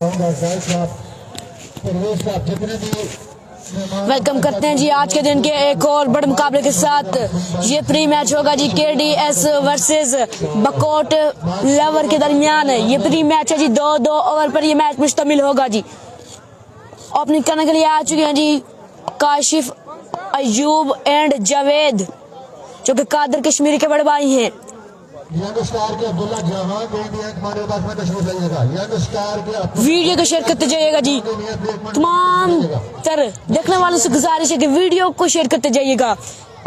Welcome करते हैं जी आज के दिन के एक और बड़े मुकाबले के साथ। ये प्री मैच होगा जी KDS वर्सेस बकोट लवर के दरमियान। ये प्री मैच है जी, 2-2 ओवर पर ये मैच मुश्तमिल होगा जी। ओपनिंग करने के लिए आ चुके हैं जी काशिफ, अयूब एंड जावेद, जो कि कादर कश्मीरी के बड़े भाई हैं। वीडियो को शेयर करते जाइएगा जी। तमाम तर देखने वालों से गुजारिश है कि वीडियो को शेयर करते जाइएगा।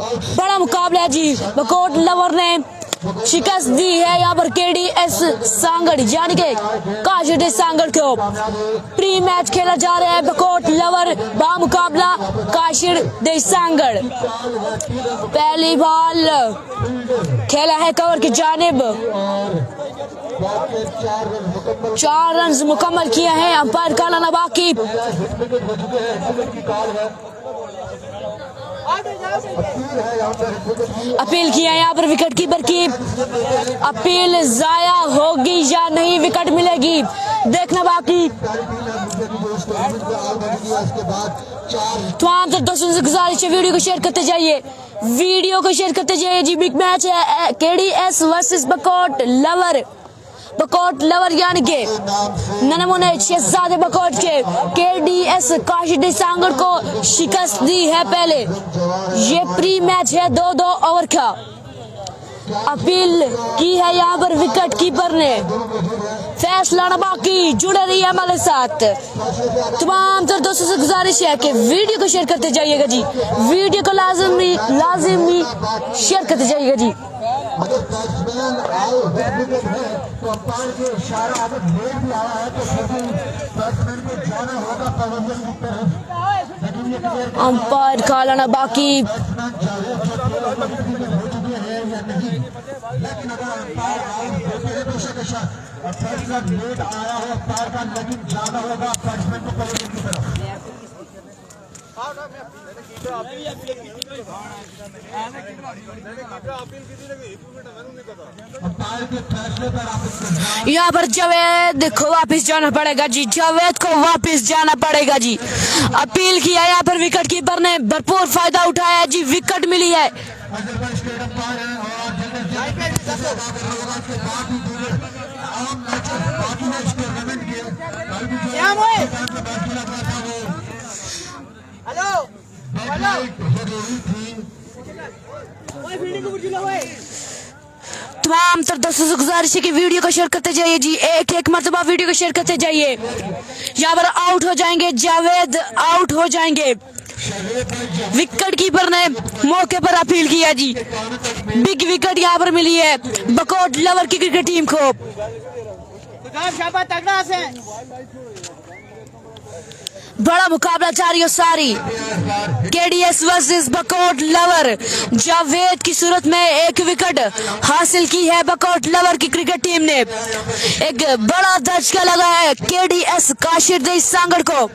बड़ा मुकाबला है जी। बकोट लवर ने शिकस्त दी है यहाँ पर KDS सांगड़ यानी कि काशिफ सांगड़ को। प्री मैच खेला जा रहा है। बकोट लवर बा मुकाबला काशिफ सांगड़। पहली बॉल खेला है कवर की जानिब। 4 रन मुकम्मल किए हैं। अंपायर का लाना बाकी। अपील किया यहाँ पर विकेट कीपर की। अपील जाया होगी या नहीं, विकेट मिलेगी, देखना बाकी। तमाम दोस्तों से गुजारिश है वीडियो को शेयर करते जाइए। वीडियो को शेयर करते जाइए जी। बिग मैच है KDS versus Bakot lover. Bakot lover यानी के ननमुने शहजादे बकोट के KDS काशिफ सांगड़ को शिकस्त दी है पहले। ये प्री मैच है 2-2 ओवर का। अपील की है यहाँ पर विकेट कीपर ने। फैसला न बाकी। जुड़े रहिए हमारे साथ। तमाम दोस्तों से गुजारिश है कि वीडियो को शेयर करते जाइएगा जी। वीडियो को लाजिमी शेयर करते जाइएगा जी। अंपायर का लाना बाकी। यहाँ पर जावेद को वापस जाना पड़ेगा जी। जावेद को वापस जाना पड़ेगा जी। अपील किया यहाँ पर विकेट कीपर ने भरपूर फायदा उठाया जी। विकेट मिली है। तमाम दोस्तों से गुजारिश है कि वीडियो को शेयर करते जाइए जी। एक मरतबा वीडियो को शेयर करते जाइए। यहाँ पर आउट हो जाएंगे जावेद, आउट हो जाएंगे। विकेट कीपर ने मौके पर अपील किया जी। बिग विकेट यहाँ पर मिली है बकोट लवर की क्रिकेट टीम को। बड़ा मुकाबला जारी और सारी। KDS versus Bakot lover. Javed की सूरत में एक विकेट हासिल की है बकोट लवर की क्रिकेट टीम ने। एक बड़ा धचका लगा है KDS काशिफ सांगड़ को।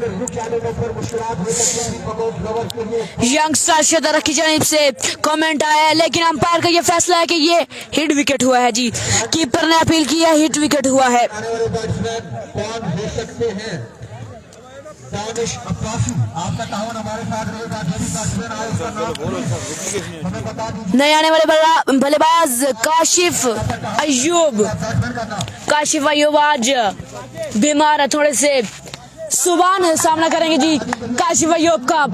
यंगस्टर शदर की जानिब से कमेंट आया है, लेकिन अंपायर का यह फैसला है कि ये हिट विकेट हुआ है जी। कीपर ने अपील किया, हिट विकेट हुआ है। नए आने वाले बल्लेबाज काशिफ अयूब। काशिफ अयूब आज बीमार है थोड़े से। सुबह सामना करेंगे जी काशिफ अयूब का।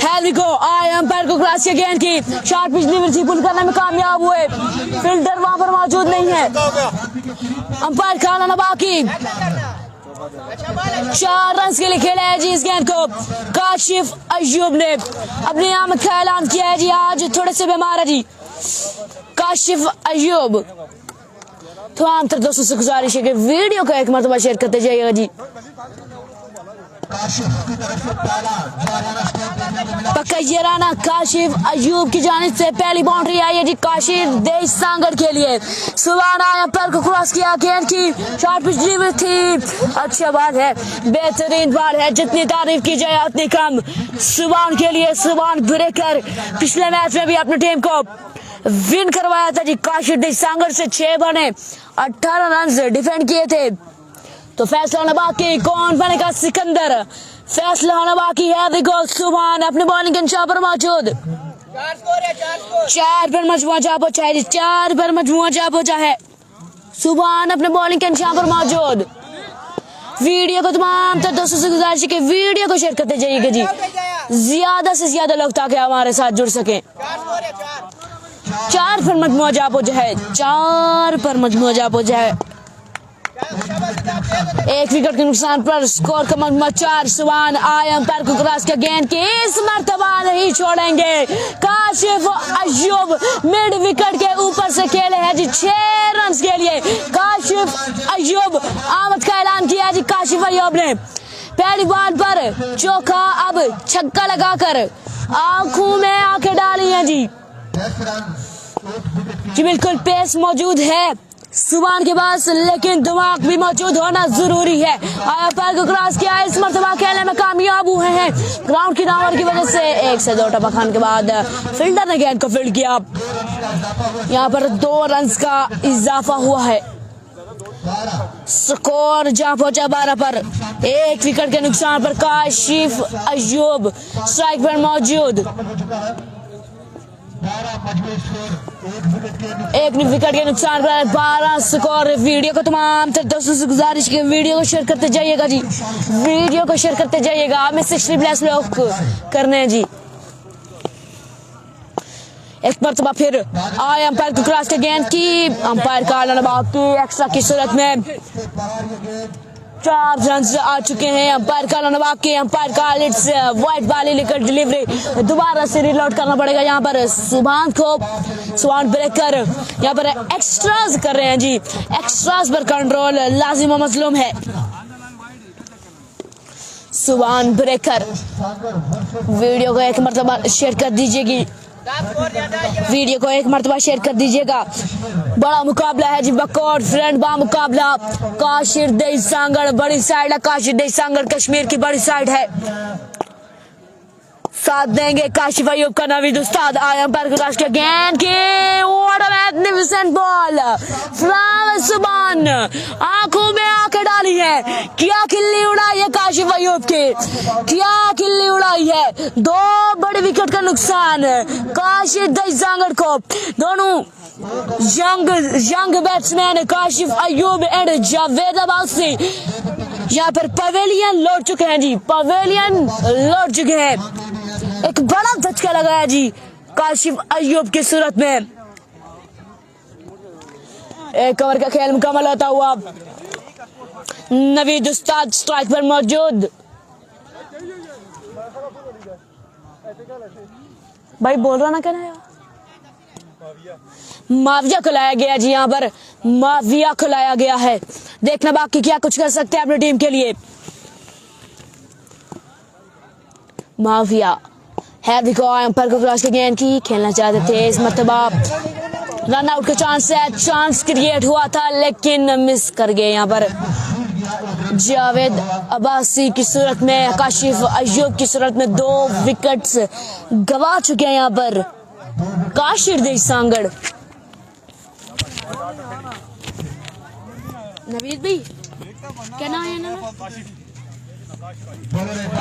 हेलिको आए अंपायर को क्रॉस किया गेंद की। शॉट पिछली मिर्ची पुल करने में कामयाब हुए। फील्डर वहां पर मौजूद नहीं है। अंपायर का आना बाकी। 4 रन के लिए खेला है जी इस गेंद को। काशिफ अयूब ने अपनी आमद का ऐलान किया है जी। आज थोड़े से बीमार है जी काशिफ अयूब। तमाम दोस्तों से गुजारिश है कि वीडियो को एक मरतबा शेयर करते जाइएगा जी। पक्का ये राना काशिफ अयूब की जानिब से पहली बाउंड्री आई है जी काशिफ सांगड़ के लिए। सुबह आया पैर को क्रॉस किया। गेंद की शॉट पिछली में थी। अच्छा बात है, बेहतरीन बॉल है। जितनी तारीफ की जाए उतनी कम सुबान के लिए। सुबान ब्रेकर पिछले मैच में भी अपनी टीम को विन करवाया था जी। काशिफ सांगड़ से 6 बने 18 रन डिफेंड किए थे। तो फैसला होना बाकी, कौन बनेगा सिकंदर, फैसला होना बाकी है। देखो सुभान अपने बॉलिंग के निशान पर मौजूद, 4 पर मजमुआ जा पहुंचा है, 4 पर मजमुआ जा पहुंचा है। सुभान अपने बॉलिंग के निशान पर मौजूद। वीडियो को तमाम तर दोस्तों से गुजारिश है कि वीडियो को शेयर करते जाइएगा जी, ज्यादा से ज्यादा लोग ताकि हमारे साथ जुड़ सकें। 4 पर मजमुआ जा पहुंचा है, 4 पर मजमुआ जा पहुंचा है। 1 विकेट के नुकसान पर स्कोर का मजमुआ 4। सुभान आए अंपायर को क्रॉस का गेंद की इस मर्तबा नहीं छोड़ेंगे। काशिफ अय्यूब मिड विकेट के ऊपर से खेले हैं जी 6 रन के लिए। काशिफ अय्यूब आमद का ऐलान किया जी काशिफ अय्यूब ने। पहली बॉल पर चौका, अब छक्का लगाकर आंखों में आंखें डाली हैं जी। बिल्कुल पेस मौजूद है सुभान के पास, लेकिन दिमाग भी मौजूद होना जरूरी है। आया पैर को क्रॉस किया, इस मर्तबा खेलने में कामयाब हुए हैं। ग्राउंड की नावर की वजह से 1 से 2 टपा खान के बाद फील्डर ने गेंद को फील्ड किया। यहाँ पर 2 रन का इजाफा हुआ है। स्कोर जहां पहुंचा 12 पर। 1 विकेट के नुकसान पर काशिफ अय्यूब स्ट्राइक पर मौजूद। 1 विकेट के नुकसान पर 12 स्कोर। वीडियो को तमाम दोस्तों से गुजारिश की वीडियो को शेयर करते जाइएगा जी, वीडियो को शेयर करते जाइएगा। हमें 60 प्लस लोग करने हैं जी। एक मरतबा फिर आए अंपायर को क्रॉस के गेंद की, अंपायर का ऐलान बाकी एक्स्ट्रा की सूरत में 4 रन आ चुके हैं। अंपायर का ऐलान बाकी, अंपायर का लिट्स वाइट बॉल लेकर डिलीवरी दोबारा से रिलोड करना पड़ेगा। यहाँ पर सुभान को, सुभान ब्रेकर यहाँ पर एक्स्ट्रास कर रहे हैं जी, एक्स्ट्रास पर कंट्रोल लाजिम व मजलूम है। सुभान ब्रेकर वीडियो को एक मरतबा शेयर कर दीजिएगी, वीडियो को एक मरतबा शेयर कर दीजिएगा। बड़ा मुकाबला है जी, बकौर फ्रेंड बा मुकाबला। काशिर देई सांगड़ बड़ी साइड है, काशिर देई सांगड़ कश्मीर की बड़ी साइड है। साथ देंगे काशिफ अय्यूब का नवीद उस्ताद। आया अंपायर को क्रॉस किया, गेंद की what a magnificent ball from सुभान, आंखों में आंखें डाली है। क्या खिल्ली उड़ाई है काशिफ अय्यूब की, क्या खिल्ली उड़ाई है। 2 बड़े विकेट का नुकसान काशिफ देई सांगड़ को। दोनों young batsman Kashif Ayub and Javed Abbasi यहाँ पर पवेलियन लौट चुके हैं जी, पवेलियन लौट चुके हैं। एक बड़ा झटका लगाया जी काशिफ अय्यूब की सूरत में। 1 ओवर का खेल मुकम्मल होता हुआ नवीद उस्ताद स्ट्राइक पर मौजूद। भाई बोल रहा ना कहना यार, माविया को लाया गया जी, यहाँ पर माविया को लाया गया है। देखना बाकी क्या कुछ कर सकते हैं अपनी टीम के लिए। माविया है अंपायर को क्रॉस के गेंद की, खेलना चाहते थे इस मरतबा रन आउट का चांस है, चांस क्रिएट हुआ था लेकिन मिस कर गए। यहाँ पर जावेद अब्बासी की सूरत में, काशिफ अय्यूब की सूरत में 2 विकेट्स गवा चुके हैं यहाँ पर काशिर देई सांगड़। नवीद भाई क्या नाम है ना,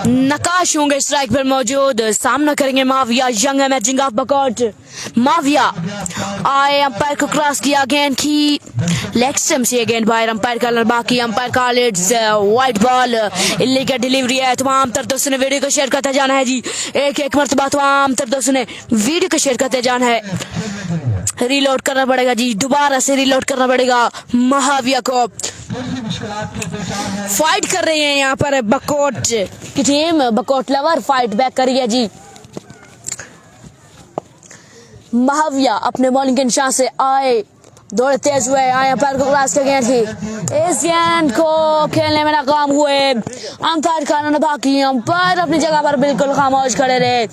नकाश होंगे स्ट्राइक पर मौजूद। सामना करेंगे Muawiya, young imaging of बकौट। Muawiya आए अंपायर को क्रॉस किया, गेंद की लेग स्टंप से गेंद बाहर। अंपायर का बाकी, अंपायर का लिट्स वाइट बॉल इलीगल डिलीवरी है। तमाम तर दोस्तों ने वीडियो को शेयर करते जाना है जी, एक मरतबा तमाम तर दोस्तों ने वीडियो को शेयर करते जाना है। रिलोड करना पड़ेगा जी, दोबारा से रिलोड करना पड़ेगा। माविया को फाइट कर रही है यहाँ पर बकौट की टीम, बकौट लवर फाइट बैक कर रही है जी। माविया अपने बॉलिंग के निशान से आए, दौड़े तेज हुए, आए अंपायर को क्रॉस कर गेंद थी, इस गेंद को खेलने में नाकाम हुए। अंपायर का बाकी, अंपायर अपनी जगह पर बिल्कुल खामोश खड़े रहे।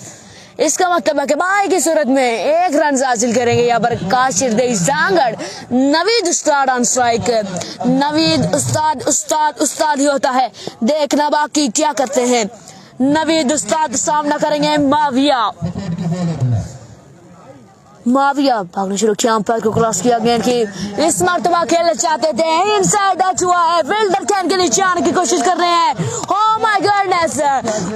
इसका मतलब है कि बाई की सूरत में 1 रन हासिल करेंगे यहाँ पर काशिर देई सांगड़। नवीद उस्ताद ऑन स्ट्राइक, नवीद उस्ताद ही होता है। देखना बाकी क्या करते हैं। नवीद उस्ताद सामना करेंगे माविया। माविया भागने शुरू किया, अंपायर को क्रॉस किया गेंद की। इस मरतबा खेलना चाहते थे, इनसाइड टच हुआ है, फील्डर कैन के नीचे आने की कोशिश कर रहे हैं। Oh my goodness,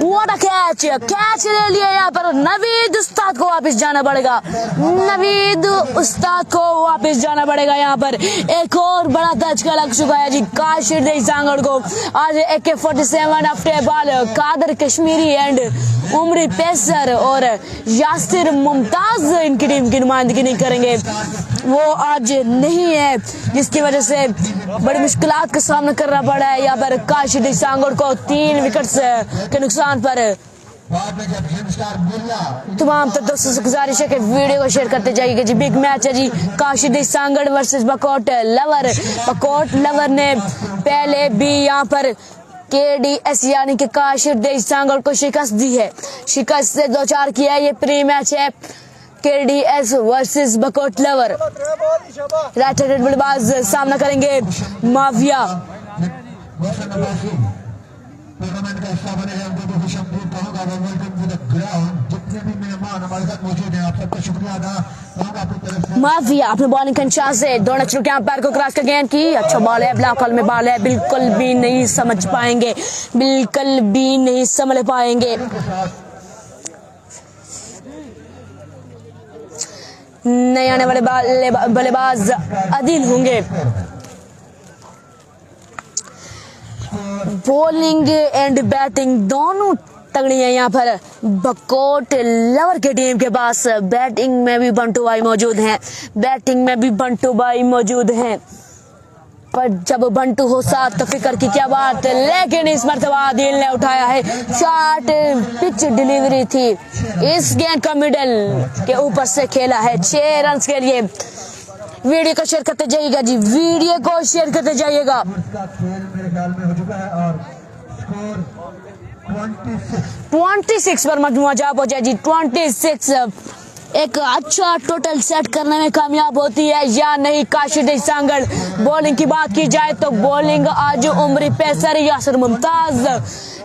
what a catch, catch ले लिया यहाँ पर। नवीद उस्ताद को वापस जाना पड़ेगा, नवीद उस्ताद को वापस जाना पड़ेगा। यहाँ पर एक और बड़ा धचका लग चुका है जी काशिर सांगड़ को। आज AK-47 after ball Qadir Kashmiri and Umri pacer और यासिर मुमताज इनकी टीम की नुमाइंदगी नहीं करेंगे, वो आज नहीं है, जिसकी वजह से बड़ी मुश्किलात का सामना करना पड़ा है यहाँ पर काशिर सांगड़ को 3 विकेट्स के नुकसान पर। तमाम दोस्तों से गुजारिश है कि वीडियो को शेयर करते जाइएगा जी। बिग मैच है जी Kashir Sangarh versus Bakot lover. Bakot lover ने पहले भी यहाँ पर KDS यानी कि काशिर सांगड़ को शिकस्त दी है, शिकस्त से 2-4 किया है। ये प्री मैच है KDS versus Bakot lover. Right handed बल्लेबाज सामना करेंगे माविया। टूर्नामेंट का हिस्सा बने हैं उनको खुशमदीद कहूंगा। Welcome to the ground. जितने भी मेहमान हमारे साथ मौजूद हैं, आप सबका शुक्रिया अदा कहूंगा अपनी तरफ से। माविया अपने बॉलिंग के अंदाज से दौड़ना शुरू किया, अंपायर को क्रॉस का गेंद की। अच्छा बॉल है, ब्लॉक हॉल में बॉल है, बिल्कुल भी नहीं समझ पाएंगे, बिल्कुल भी नहीं समझ पाएंगे। नए आने वाले बल्लेबाज अदिल होंगे। बॉलिंग एंड बैटिंग दोनों तगड़ी है यहाँ पर बकोट लवर की टीम के पास। बैटिंग में भी बंटू भाई मौजूद हैं, बैटिंग में भी बंटू भाई मौजूद हैं, पर जब बंटू हो साथ तो फिक्र की क्या बात। लेकिन इस मरतबा आदिल ने उठाया है, शॉर्ट पिच डिलीवरी थी, इस गेंद का मिडल के ऊपर से खेला है 6 रन के लिए। वीडियो को शेयर करते जाइएगा जी, वीडियो को शेयर करते जाइएगा। खेल मेरे ख्याल में हो चुका है और स्कोर 26 पर मजमुआ जाब हो जाए जी। 26 एक अच्छा टोटल सेट करने में कामयाब होती है या नहीं काशिर सांगड़। बॉलिंग की बात की जाए तो बॉलिंग आज Umri pacer Yasir Mumtaz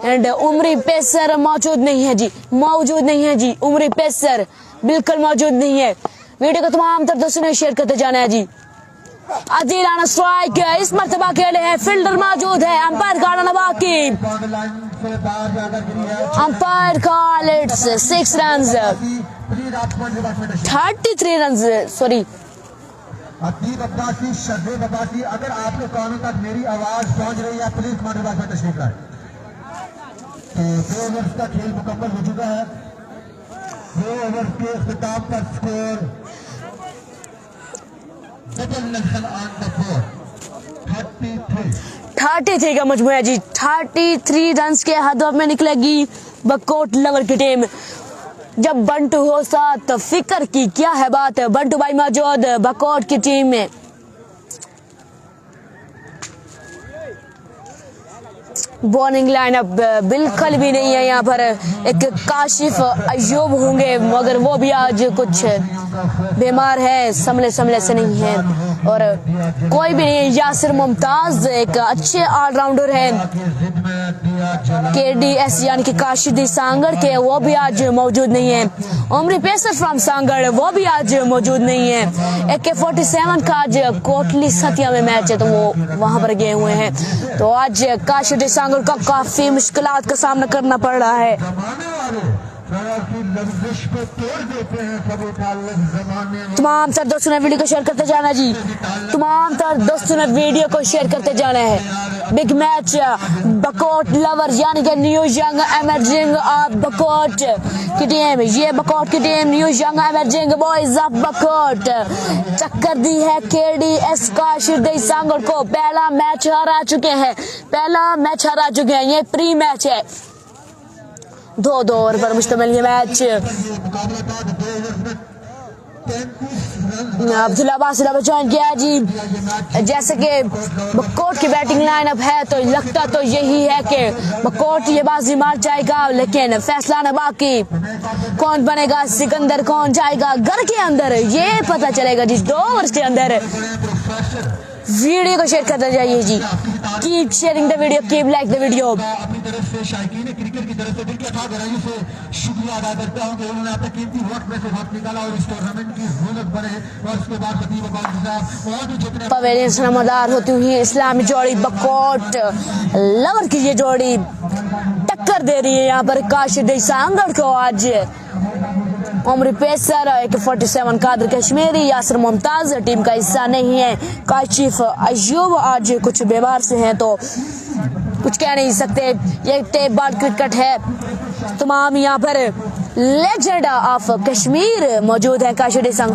and Umri pacer मौजूद नहीं है जी, मौजूद नहीं है जी, उमरी पेसर बिल्कुल मौजूद नहीं है। वीडियो को तमाम दोस्तों ने शेयर करते जाना है जी। अजील आना स्ट्राइक, इस मरतबा खेले हैं, फील्डर मौजूद है, अंपायर का आना बाकी, umpire call it's 6 run 33 run sorry. Atib Abbasi, Sharjeel Abbasi, अगर आपके कानों तक मेरी आवाज पहुंच रही है प्लीज कमेंट बॉक्स में तशरीफ लाएं। तो 2 ओवर्स का खेल मुकम्मल हो चुका है। 2 ओवर के इख्तिताम पर स्कोर 33 का मजमू है जी। 33 रन के हदफ में निकलेगी बकोट लवर की टीम। जब बंटू हो साथ तो फिक्र की क्या है बात। बंटू भाई मौजूद बकोट की टीम में। बॉलिंग लाइनअप बिल्कुल भी नहीं है यहाँ पर। एक काशिफ अयूब होंगे मगर वो भी आज कुछ बीमार है, समले से नहीं है, और कोई भी नहीं है। यासिर मुमताज एक अच्छे ऑलराउंडर हैं KDS यानी कि काशिर सांगड़ के, वो भी आज मौजूद नहीं है। उमरी पेसर फ्रॉम सांगड़ वो भी आज मौजूद नहीं है। AK-47 का आज कोटली सतिया में मैच है तो वो वहां पर गए हुए हैं, तो आज काशिर सांगड़ का काफी मुश्किलात का सामना करना पड़ रहा है। तमाम सर दोस्तों ने वीडियो को शेयर करते जाना जी, तमाम सर दोस्तों ने वीडियो को शेयर करते जाना है। बिग मैच बकोट लवर यानी कि new young emerging of Bakot की टीम, ये बकोट की team new young emerging boys of Bakot टक्कर दी है KDS काशिर सांगड़ को। पहला मैच हरा चुके हैं, पहला मैच हरा चुके हैं। ये प्री मैच है, 2 ओवर पर मुश्तमिल ये मैच। अब्दुल्ला बासिला बचान किया है जी। जैसे कि बकोट की बैटिंग लाइनअप है तो लगता तो यही है कि बकोट ये बाजी मार जाएगा, लेकिन फैसला न बाकी। कौन बनेगा सिकंदर, कौन जाएगा घर के अंदर, ये पता चलेगा जी 2 ओवर के अंदर। वीडियो को शेयर करते जाइए जी। Keep sharing the video, keep like the video. अपनी तरफ से शायकीन क्रिकेट की तरफ से दिल की अथाह गहराइयों से शुक्रिया अदा करता हूं कि उन्होंने अपने कीमती वक्त में से वक्त निकाला और इस टूर्नामेंट की रौनक बने। और उसके बाद खतीब अब्बास साहब और भी जितने पवेलियन से नमदार होती हुई इस्लामी जोड़ी बकोट लवर की ये जोड़ी टक्कर दे रही है यहाँ पर काशिफ सांगड़ को। आज उम्र पेसर एक 47 कादर कश्मीरी यासर मुमताज टीम का हिस्सा नहीं है। काशिफ अयूब आज कुछ बीमार से हैं तो कुछ कह नहीं सकते। ये टेप बॉल क्रिकेट है। तमाम यहाँ पर लेजेंड ऑफ कश्मीर मौजूद है। काशिफ संग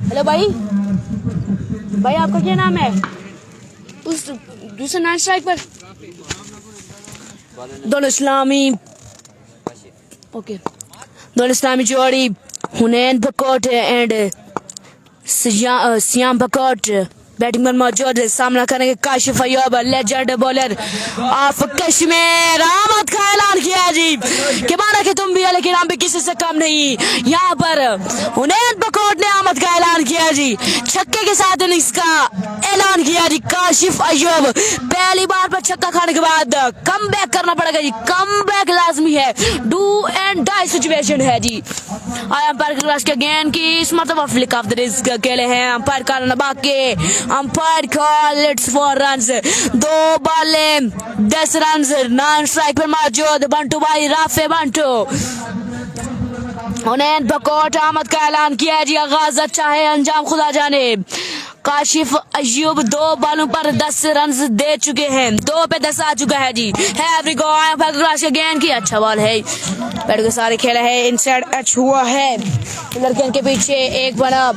हेलो भाई, भाई आपका क्या नाम है? उस दूसरे नॉन स्ट्राइक पर दोनों इस्लामी, ओके, दोनों इस्लामी जोड़ी हुनैन बकोट एंड सियाम बकोट बैटिंग पर मौजूद है। सामना करेंगे Kashif Ayub legend bowler of Kashmir. आमद का ऐलान किया जी कि माना कि तुम भी है लेकिन हम भी किसी से कम नहीं। यहाँ पर हुनैन बकोट ने आमद का ऐलान किया जी, छक्के के साथ इनिंग्स का ऐलान किया जी। काशिफ अयूब पहली बार पर छक्का खाने के बाद कम बैक करना पड़ेगा जी। कम बैक लाजमी है, डू एंड डाई सिचुएशन है जी। अंपायर के गेंद की इस मतलब फ्लिक ऑफ द रिस्क अकेले हैं। अंपायर का नबा के umpire call it's 4 runs. 2 बॉलें 10 runs. Non strike पर मौजूद बंटू भाई राफे बंटू। हुनैन बकोट आमद का ऐलान किया है जी। आगाज अच्छा है, अंजाम खुदा जाने। काशिफ अयूब 2 बॉलों पर 10 रन दे चुके हैं। 2 पे 10 आ चुका है जी। हैव गो के गेंद की अच्छा बॉल है। बैट के सारे खेला है, इनसाइड एच हुआ है। लड़के के पीछे 1 बना,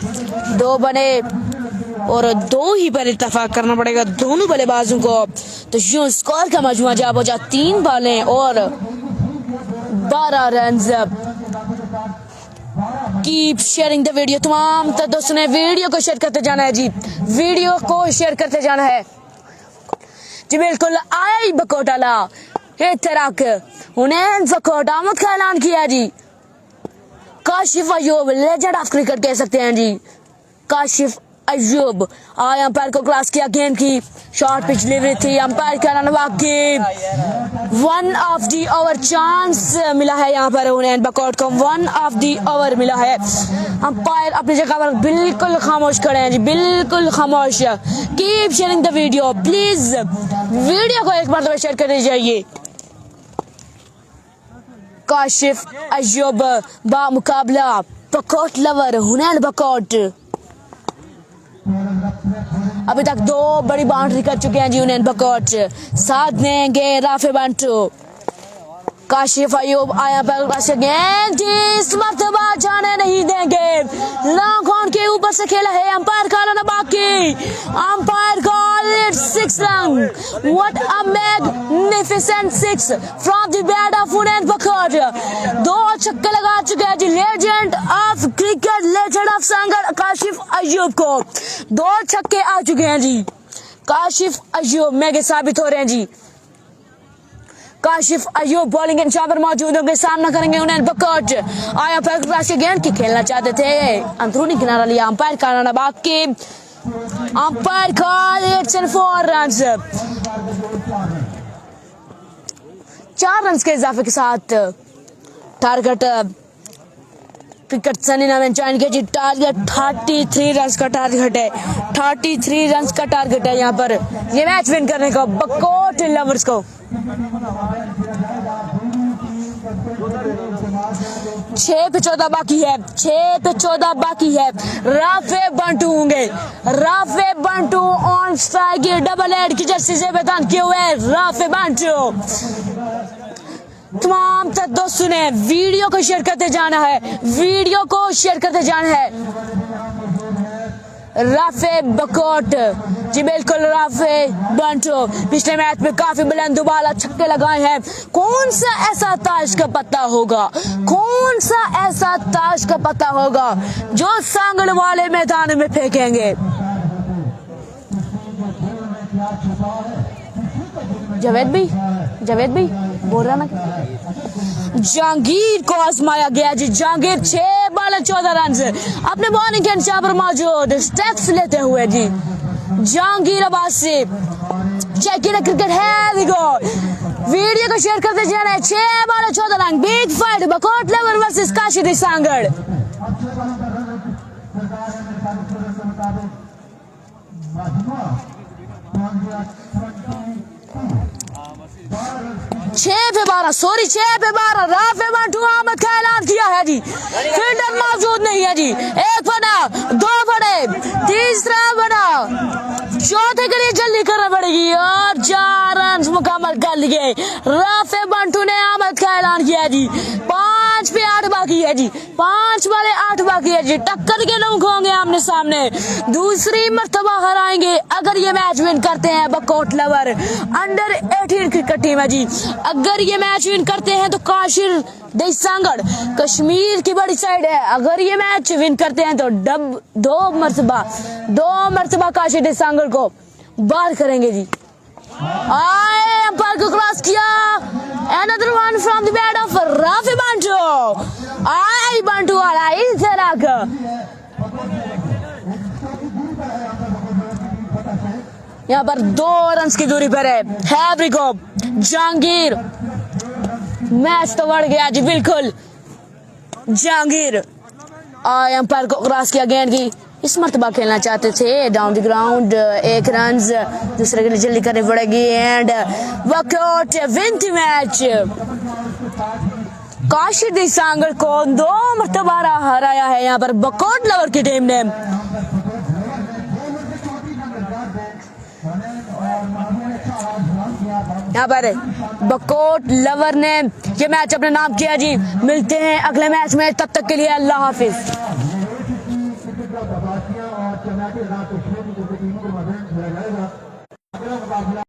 2 बने और 2 ही पर इत्तेफाक करना पड़ेगा दोनों बल्लेबाजों को। तो यूं स्कोर का मजमुआ जा बजा 3 बॉलें और 12 run. Keep sharing the video. तमाम दोस्तों ने वीडियो को शेयर करते जाना है जी। वीडियो को शेयर करते जाना है जी। बिल्कुल आई बकोटाला तराक हुनैन बकोट आमद का ऐलान किया जी। Kashif Ayub legend of cricket कह सकते हैं जी। काशिफ अयूब आया अंपायर को क्रॉस किया, गेंद की शॉर्ट पिच डिलीवरी थी। अंपायर का रनवा की 1 ऑफ द ओवर चांस मिला है यहाँ पर हुनैन बकोट को। 1 ऑफ द ओवर मिला है। अंपायर अपनी जगह पर बिल्कुल खामोश खड़े हैं जी, बिल्कुल खामोश। Keep sharing the video please. Video को एक बार शेयर कर दीजिए। काशिफ अयूब बा मुकाबला बकोट लवर हुनैन बकोट। अभी तक 2 बड़ी बाउंड्री कर चुके हैं जी हुनैन बकोट। साथ देंगे राफे बंटू। काशिफ अयूब आया पर गेंद इस मर्तबा जाने नहीं देंगे। लॉन्ग ऑन के ऊपर से खेला है। अंपायर का रन बाकी। Umpire call it 6 run. What a magnificent 6 from the bat of Hunain Bakot. 2 छक्के लगा चुके हैं जी legend of cricket, legend of Sangarh Kashif Ayub को। 2 छक्के आ चुके हैं जी। काशिफ अयूब मेगे साबित हो रहे हैं जी। काशिफ अयूब बॉलिंग इंचार्ज पर मौजूद होंगे। सामना करेंगे हुनैन बकोट। आया पर गेंद की खेलना चाहते थे, अंदरूनी किनारा लिया। अंपायर का रन बाकी। Umpire call it's 4 runs. 4 run के इजाफे के साथ टारगेट क्रिकेट सनी नाम ज्वाइन किया जी। टारगेट 33 रन का टारगेट है। 33 रन का टारगेट है यहाँ पर ये मैच विन करने का बकोट लवर्स को। 6 पे 14 बाकी है। 6 पे 14 बाकी है। राफे बंटू होंगे। Rafe Bantu on strike double head की जर्सी से बेतान किए हुए राफे बंटू। तमाम दोस्तों ने वीडियो को शेयर करते जाना है। वीडियो को शेयर करते जाना है। राफे बकोट। जी बिल्कुल राफे बंटो पिछले मैच में काफी बुलंद दुबाला छक्के लगाए हैं। कौन सा ऐसा ताश का पत्ता होगा, कौन सा ऐसा ताश का पत्ता होगा जो सांगड़ वाले मैदान में फेंकेंगे। जावेद भाई बोल रहा ना। जहांगीर को आजमाया गया जी। जहांगीर 6 बॉल 14 रन अपने बॉलिंग के अंचार पर मौजूद स्टेप्स लेते हुए जी। जहांगीर अब्बासी चेक क्रिकेट है वीडियो को शेयर करते जा रहे हैं। 6 ball 14 run big fight Bakot lover versus Kashid Sanghar. 6 पे 12 राफे बंटू अहमद का ऐलान किया है जी। फील्डर मौजूद नहीं है जी। 1 बना 2 बने, तीसरा बना, चौथे के लिए जल्दी करना पड़ेगी और 4 रन मुकम्मल कर लिए। राफे बंटू ने अहमद का ऐलान किया जी। 5 पे 8 बाकी है जी। 5 वाले 8 बाकी है जी। टक्कर के लोग होंगे आमने सामने। दूसरी मर्तबा हराएंगे अगर ये मैच विन करते हैं Bakot lover under 18 cricket team है जी। अगर ये मैच विन करते हैं तो काशिद सांगड़ कश्मीर की बड़ी साइड है। अगर ये मैच विन करते हैं तो 2 मर्तबा काशिद सांगड़ को बाहर करेंगे जी। आए अंपायर को क्रॉस किया। Another one from the bat of Rafe Bantu. आए बंटू वाला इस तरह का यहाँ पर 2 रन की दूरी पर है हैब्रिको। जहांगीर मैच तो बढ़ गया जी बिल्कुल। जहांगीर अंपायर को क्रॉस किया गेंद की। इस मर्तबा खेलना चाहते थे डाउन द ग्राउंड। 1 रन दूसरे के लिए जल्दी करनी पड़ेगी and Bakot win the match. Kashid Sanghar को 2 मर्तबा हराया है यहाँ पर बकोट लवर की टीम ने। यहाँ पर बकोट लवर ने ये मैच अपने नाम किया जी। मिलते हैं अगले मैच में, तब तक के लिए अल्लाह हाफिज।